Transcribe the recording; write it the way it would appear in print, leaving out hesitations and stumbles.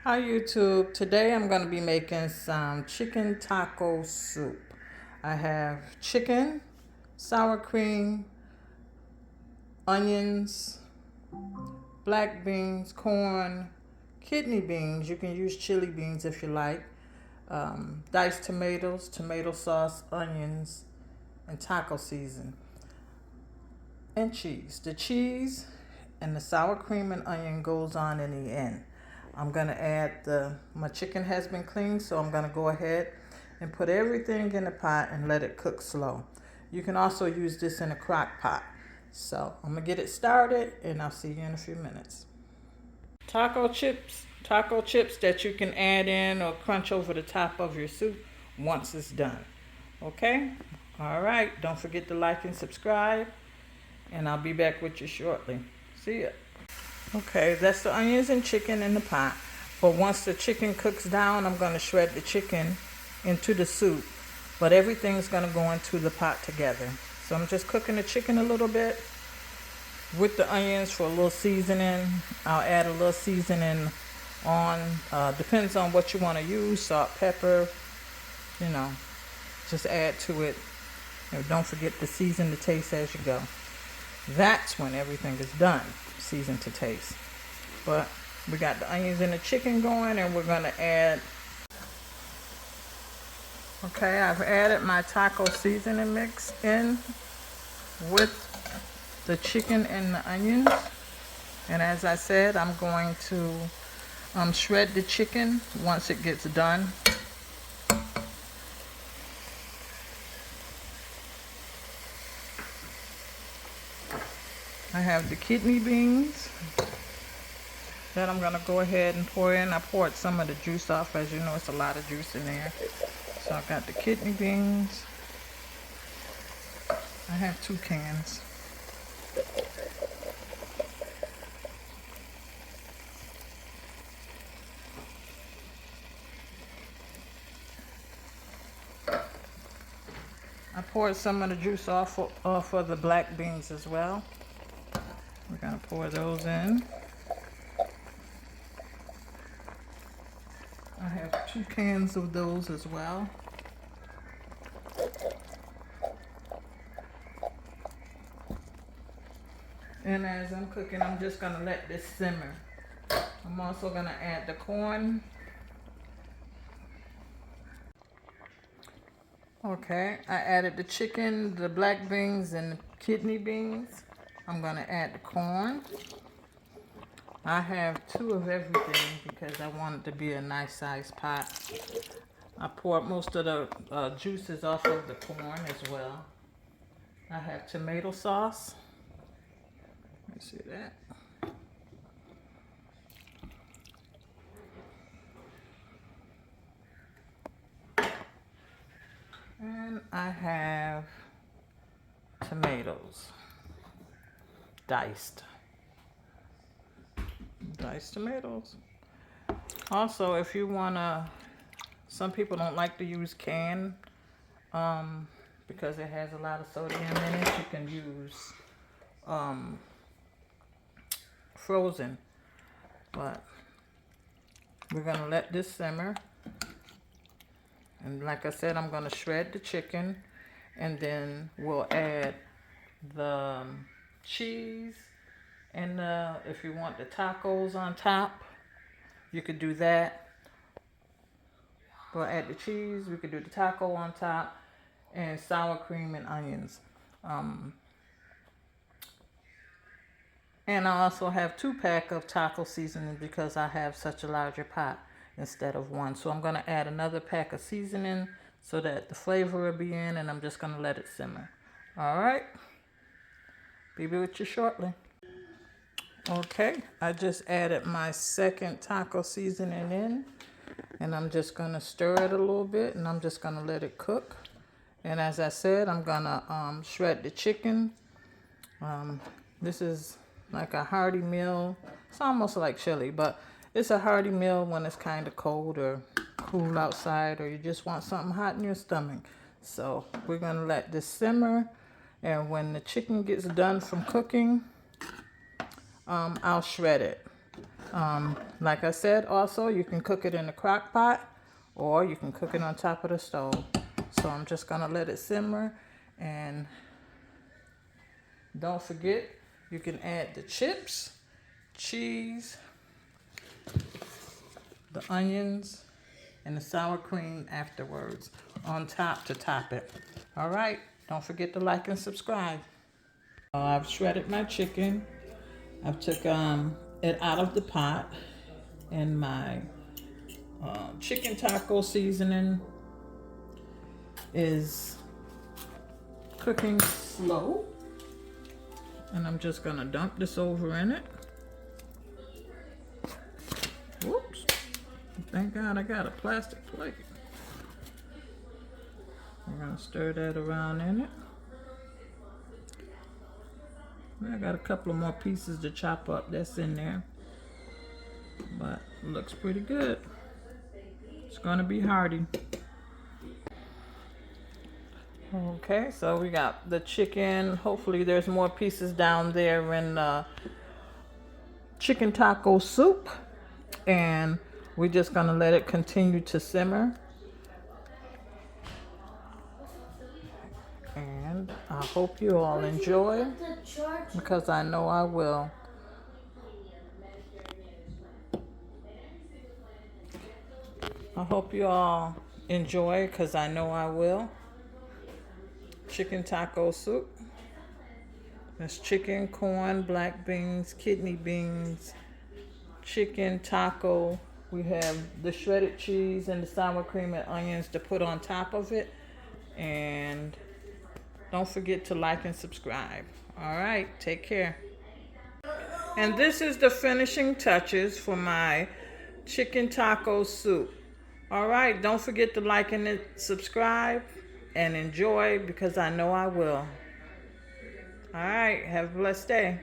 Hi YouTube. Today I'm going to be making some chicken taco soup. I have chicken, sour cream, onions, black beans, corn, kidney beans. You can use chili beans if you like. Diced tomatoes, tomato sauce, onions, and taco season. And cheese. The cheese and the sour cream and onion goes on in the end. I'm gonna add my chicken has been cleaned, so I'm gonna go ahead and put everything in the pot and let it cook slow. You can also use this in a crock pot. So I'm gonna get it started and I'll see you in a few minutes. Taco chips that you can add in or crunch over the top of your soup once it's done. Okay? All right, don't forget to like and subscribe, and I'll be back with you shortly. See ya. Okay, that's the onions and chicken in the pot. But once the chicken cooks down, I'm going to shred the chicken into the soup. But everything's going to go into the pot together. So I'm just cooking the chicken a little bit with the onions for a little seasoning. I'll add a little seasoning on, depends on what you want to use, salt, pepper, just add to it. Don't forget to season the taste as you go. That's when everything is done, seasoned to taste. But we got the onions and the chicken going, and we're going to add. Okay, I've added my taco seasoning mix in with the chicken and the onions. And as I said, I'm going to shred the chicken once it gets done. I have the kidney beans that I'm going to go ahead and pour in. I poured some of the juice off. As you know, it's a lot of juice in there. So I got the kidney beans. I have 2 cans. I poured some of the juice off of the black beans as well. We're going to pour those in. I have 2 cans of those as well. And as I'm cooking, I'm just going to let this simmer. I'm also going to add the corn. Okay, I added the chicken, the black beans, and the kidney beans. I'm going to add the corn. I have 2 of everything because I want it to be a nice sized pot. I poured most of the juices off of the corn as well. I have tomato sauce. Let me see that. And I have tomatoes, diced tomatoes. Also, if you wanna, some people don't like to use canned because it has a lot of sodium in it. You can use frozen, but we're gonna let this simmer. And like I said, I'm going to shred the chicken, and then we'll add the cheese, and if you want the tacos on top, you could do that. We'll add the cheese, we could do the taco on top, and sour cream and onions. And I also have 2 packs of taco seasoning because I have such a larger pot instead of 1. So I'm going to add another pack of seasoning so that the flavor will be in, and I'm just going to let it simmer. All right. Be with you shortly. Okay, I just added my second taco seasoning in, and I'm just going to stir it a little bit, and I'm just going to let it cook. And as I said, I'm going to shred the chicken. This is like a hearty meal. It's almost like chili, but it's a hearty meal when it's kind of cold or cool outside, or you just want something hot in your stomach. So we're going to let this simmer, and when the chicken gets done from cooking, I'll shred it. Like I said, also, you can cook it in a crock pot or you can cook it on top of the stove. So I'm just gonna let it simmer, and don't forget, you can add the chips, cheese, the onions, and the sour cream afterwards on top to top it. All right, don't forget to like and subscribe. I've shredded my chicken. I've took it out of the pot, and my chicken taco seasoning is cooking slow, and I'm just gonna dump this over in it. Whoops, thank God I got a plastic plate. I'm gonna stir that around in it. I got a couple of more pieces to chop up that's in there, but it looks pretty good. It's gonna be hearty. Okay, so we got the chicken. Hopefully there's more pieces down there in chicken taco soup, and we're just gonna let it continue to simmer. And I hope you all enjoy, because I know I will. I hope you all enjoy, because I know I will. Chicken taco soup. That's chicken, corn, black beans, kidney beans, chicken taco. We have the shredded cheese and the sour cream and onions to put on top of it. And don't forget to like and subscribe. All right, take care. And this is the finishing touches for my chicken taco soup. All right, don't forget to like and subscribe and enjoy, because I know I will. All right, have a blessed day.